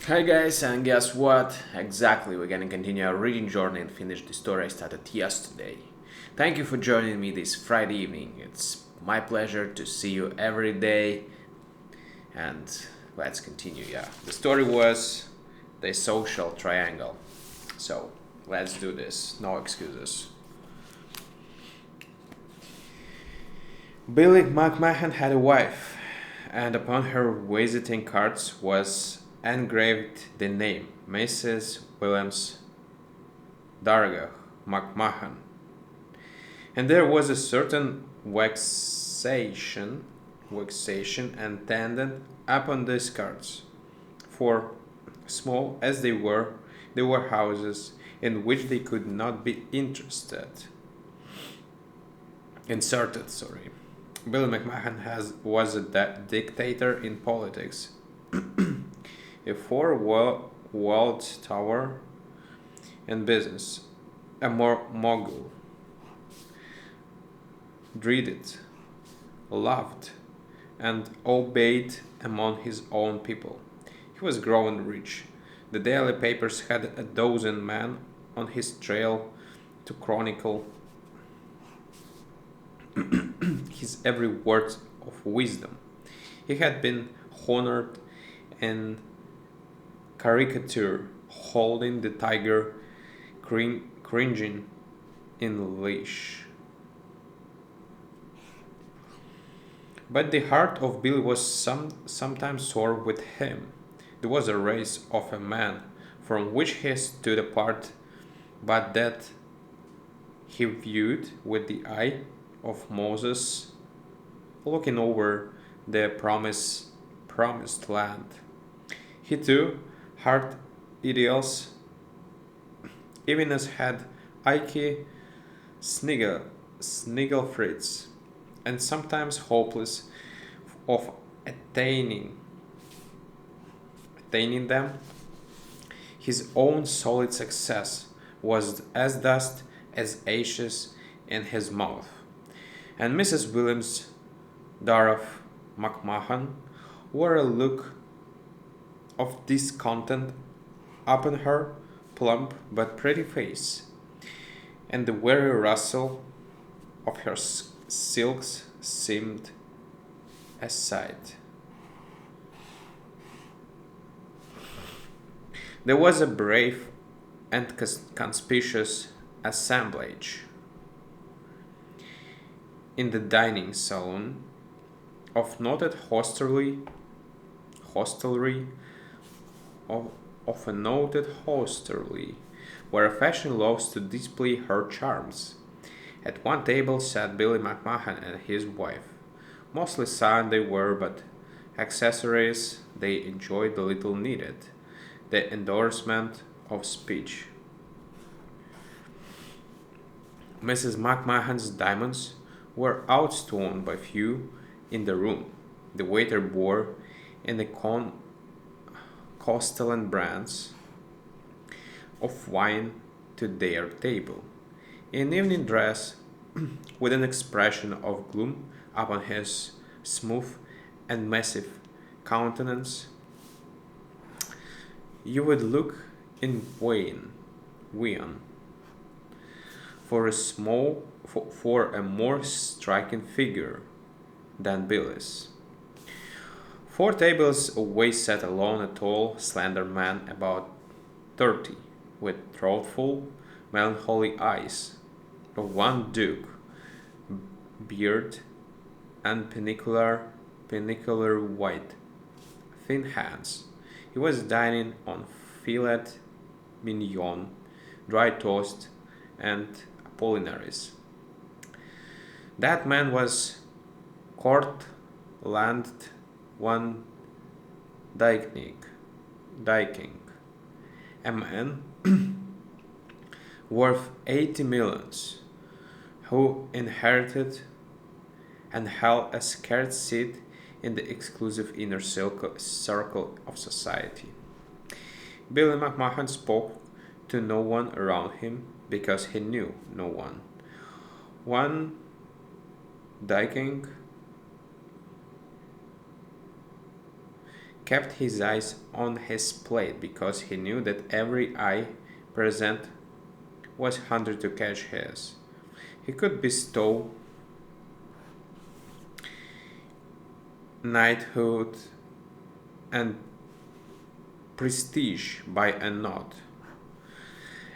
Hi guys, and guess what? Exactly, we're gonna continue our reading journey and finish the story I started yesterday. Thank you for joining me this Friday evening. It's my pleasure to see you every day, and let's continue. Yeah, the story was the social triangle. So let's do this. No excuses. Billy McMahon had a wife, and upon her visiting cards was engraved the name Mrs. Williams Dargah McMahon. And there was a certain vexation attendant upon these cards, for small as they were houses in which they could not be inserted. Sorry. Billy McMahon was a dictator in politics, a four-walled tower in business, a mogul, dreaded, loved, and obeyed among his own people. He was growing rich. The daily papers had a dozen men on his trail to chronicle his every word of wisdom. He had been honored in caricature, holding the tiger cringing in leash. But the heart of Bill was sometimes sore with him. There was a race of a man from which he stood apart, but that he viewed with the eye of Moses looking over the promised land. He too had ideals, even as had Ike Snigglefritz, and sometimes hopeless of attaining them. His own solid success was as dust as ashes in his mouth, and Mrs. Williams Dorothy McMahon wore a look of discontent upon her plump but pretty face, and the very rustle of her silks seemed a sight. There was a brave and conspicuous assemblage in the dining salon of noted hostelry of, of a noted hostelry, where fashion loves to display her charms. At one table sat Billy McMahon and his wife. Mostly silent they were, but accessories they enjoyed the little needed. The endorsement of speech. Mrs. McMahon's diamonds were outstone by few in the room. The waiter bore in the Castellan brands of wine to their table. In evening dress, with an expression of gloom upon his smooth and massive countenance, you would look in vain for a more striking figure than Billy's. Four tables away sat alone a tall, slender man about 30, with thoughtful, melancholy eyes, of one duke, beard, and pinnacular white, thin hands. He was dining on filet mignon, dry toast, and apollinaris. That man was Cortland van Dyking, a man worth 80 millions, who inherited and held a scarce seat in the exclusive inner circle of society. Billy McMahon spoke to no one around him because he knew no one. One Dyking kept his eyes on his plate because he knew that every eye present was hungry to catch his. He could bestow knighthood and prestige by a nod,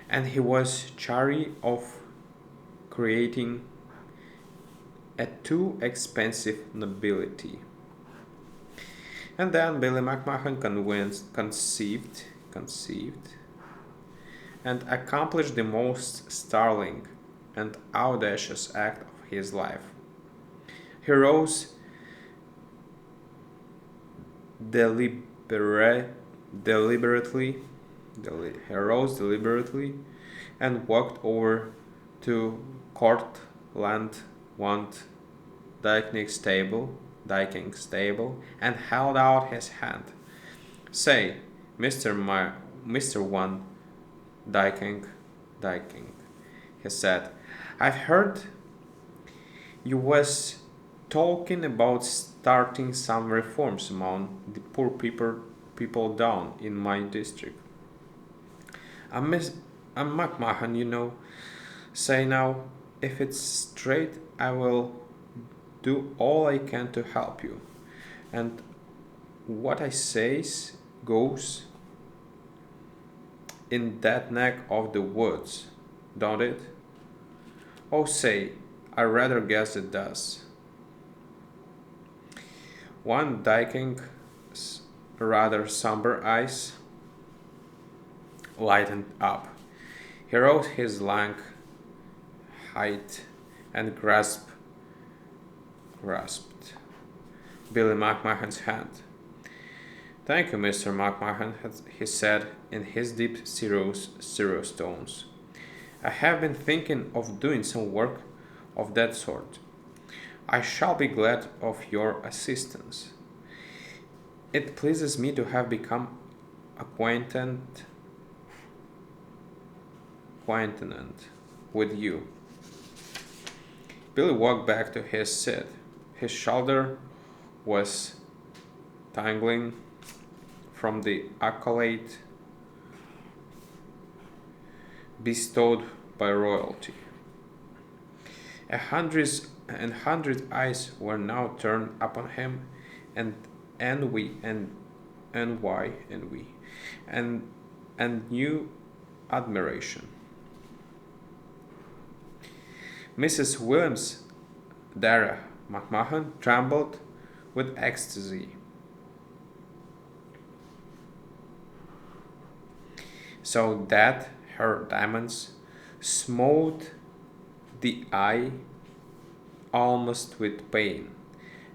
and he was chary of creating a too expensive nobility. And then Billy McMahon conceived and accomplished the most startling and audacious act of his life. He rose deliberately, and walked over to Cortland Want Dyking's stable, and held out his hand. "Say, Mr. One Dyking," he said, "I've heard you was talking about starting some reforms among the poor people down in my district. I'm McMahon, you know. Say now, if it's straight, I will do all I can to help you. And what I says goes in that neck of the woods, don't it? Oh, say, I rather guess it does." One Dyking's rather somber eyes lightened up. He rose his lank height and grasped Billy McMahon's hand. "Thank you, Mr. McMahon," he said in his deep, serious tones. "I have been thinking of doing some work of that sort. I shall be glad of your assistance. It pleases me to have become acquainted with you." Billy walked back to his seat. His shoulder was tingling from the accolade bestowed by royalty. A hundred eyes were now turned upon him, and envy and new admiration. Mrs. Williams Dara McMahon trembled with ecstasy. So that her diamonds smote the eye almost with pain,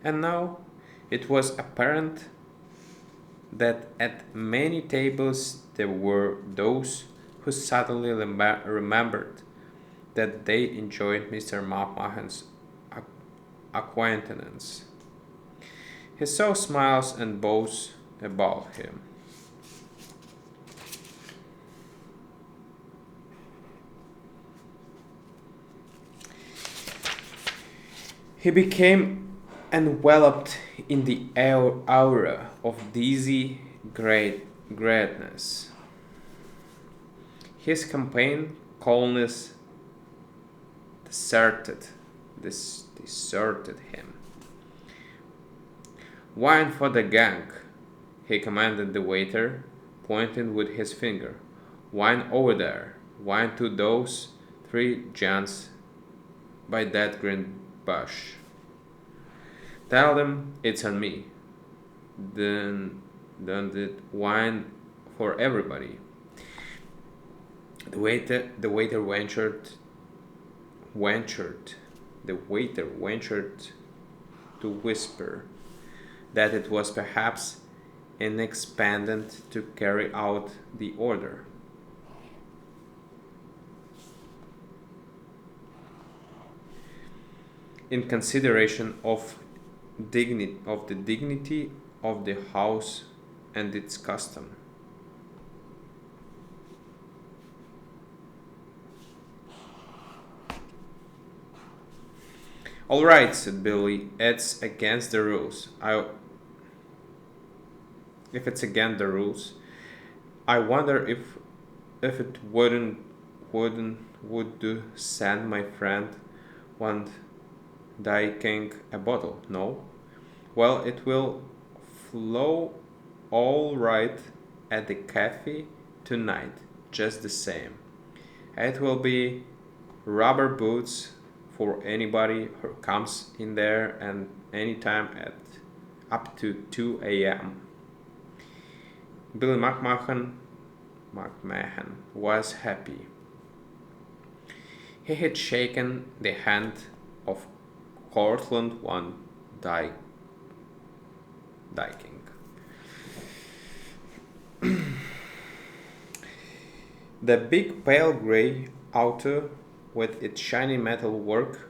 and now it was apparent that at many tables there were those who suddenly remembered that they enjoyed Mr. McMahon's acquaintance. He saw smiles and bows about him. He became enveloped in the aura of dizzy greatness. His campaign coldness deserted him. "Wine for the gang," he commanded the waiter, pointing with his finger. "Wine over there. Wine to those 3 gents by that green bush. Tell them it's on me. Then it wine for everybody." The waiter ventured to whisper that it was perhaps inexpedient to carry out the order. In consideration of the dignity of the house and its custom. "All right," said Billy, "it's against the rules. if it's against the rules. I wonder if it wouldn't would do send my friend one King a bottle. No? Well, it will flow all right at the cafe tonight, just the same. It will be rubber boots for anybody who comes in there and anytime at up to 2 a.m. Billy McMahon was happy. He had shaken the hand of Cortland Van Dyking. The big pale grey auto with its shiny metal work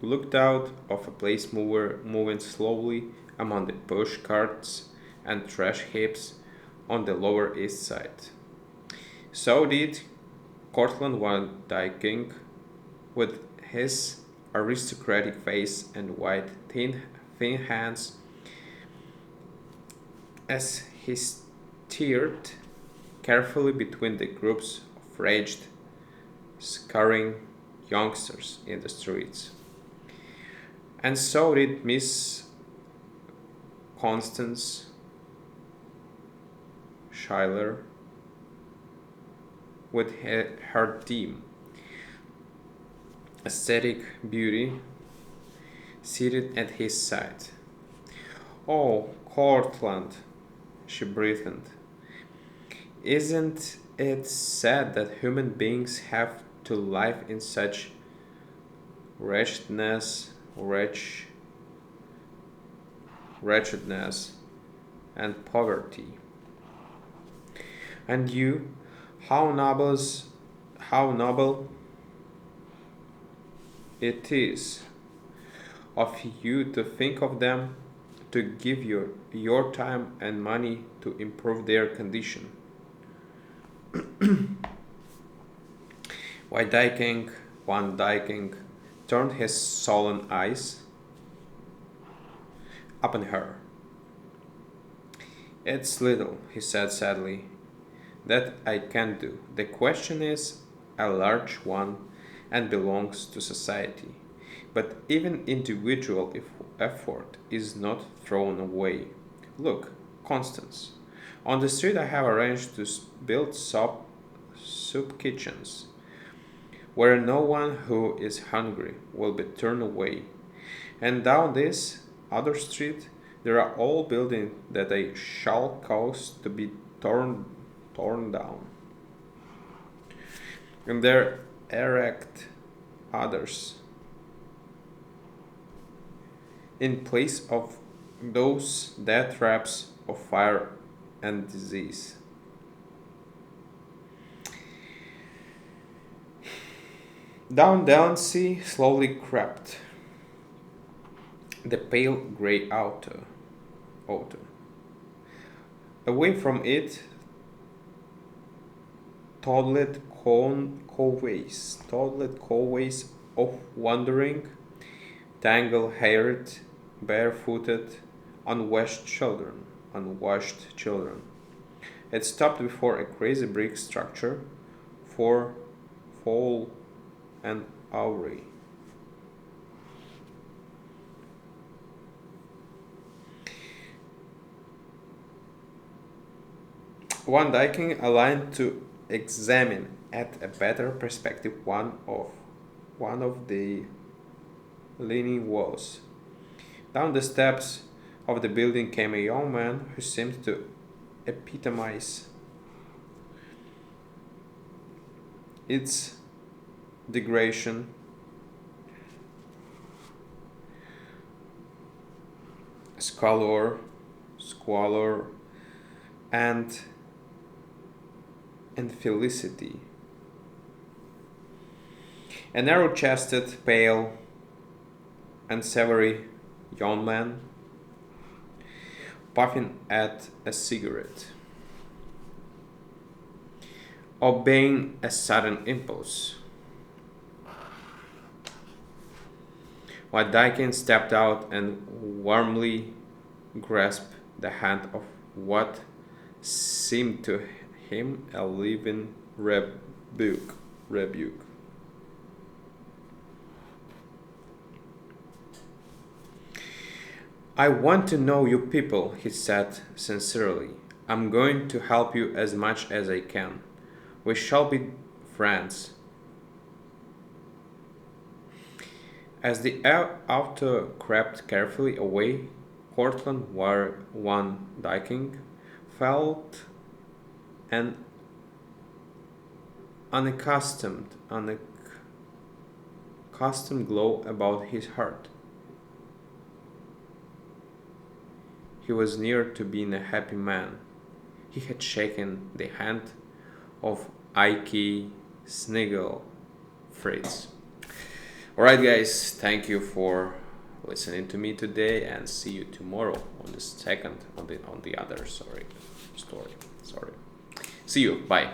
looked out of a place mover moving slowly among the push carts and trash heaps on the Lower East Side. So did Cortland Van Dyking, with his aristocratic face and white, thin hands, as he steered carefully between the groups of raged, scurrying youngsters in the streets. And so did Miss Constance Schuyler with her team, aesthetic beauty, seated at his side. "Oh, Cortland," she breathed. "Isn't it sad that human beings have to live in such wretchedness, wretchedness and poverty? And you, how noble it is of you to think of them, to give your time and money to improve their condition." Why Dyking, Van Dyking turned his sullen eyes upon her. "It's little," he said sadly, "that I can do. The question is a large one and belongs to society. But even individual effort is not thrown away. Look, Constance, on the street I have arranged to build soup kitchens, where no one who is hungry will be turned away. And down this other street there are all buildings that I shall cause to be torn down. And there erect others in place of those death traps of fire and disease." Down Delancey slowly crept the pale grey auto. Away from it toddled coveys of wandering, tangle-haired, barefooted, unwashed children. It stopped before a crazy brick structure for Fall and Aubrey. Van Dyking aligned to examine at a better perspective one of the leaning walls. Down the steps of the building came a young man who seemed to epitomize its degradation, squalor, and infelicity. A narrow-chested, pale, and savory young man, puffing at a cigarette, obeying a sudden impulse. While Dykin stepped out and warmly grasped the hand of what seemed to him a living rebuke. Rebuke. I want to know you people, he said sincerely. I'm going to help you as much as I can. We shall be friends. As the auto crept carefully away, Cortland Van Dyking felt an unaccustomed glow about his heart. He was near to being a happy man. He had shaken the hand of Ike Snigel Fritz. Alright guys, thank you for listening to me today and see you tomorrow on the second on the other story. See you. Bye.